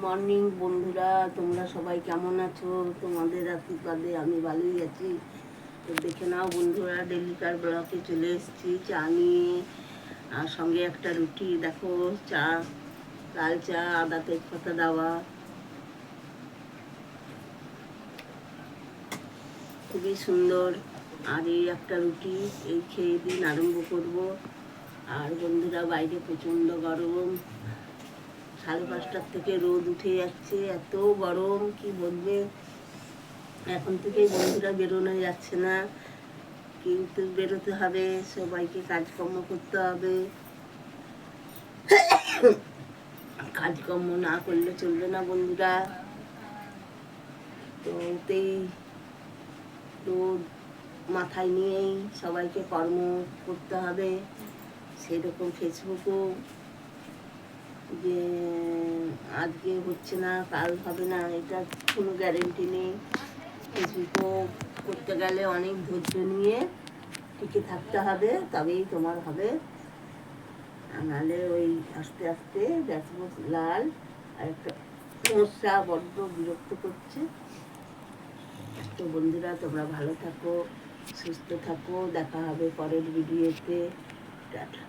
Morning বন্ধুরা, তোমরা সবাই কেমন আছো? তোমাদের আশীর্বাদে আমি ভালোই আছি। তো দেখে নাও বন্ধুরা, ডেলিকার ব্লকে চলে এসেছি চা নিয়ে, আর সঙ্গে একটা রুটি। দেখো চা, লাল চা, আদা তেজপাতা দেওয়া, খুবই সুন্দর। আর এই একটা রুটি, এই খেয়ে দিন আরম্ভ করবো। আর বন্ধুরা, বাইরে প্রচণ্ড গরম, 5:30 থেকে রোদ উঠে যাচ্ছে, এত গরম কি বলবে। এখন থেকেই বন্ধুরা বেরোনো যাচ্ছে না, কিন্তু বেরোতে হবে, সবাইকে কাজকর্ম করতে হবে। কাজকর্ম না করলে চলবে না বন্ধুরা। তো ওতেই রোদ মাথায় নিয়েই সবাইকে কর্ম করতে হবে। সেরকম ফেসবুকও যে আজকে হচ্ছে না কাল হবে না, এটা কোনো গ্যারেন্টি নেই। ফেসবুকও করতে গেলে অনেক ধৈর্য নিয়ে টিকে থাকতে হবে, তবেই তোমার হবে। নাহলে ওই আস্তে আস্তে ড্যাশবোর্ড লাল, আর একটা সমস্যা বড্ড বিরক্ত করছে। তো বন্ধুরা, তোমরা ভালো থাকো, সুস্থ থাকো, দেখা হবে পরের ভিডিওতে। টাটা।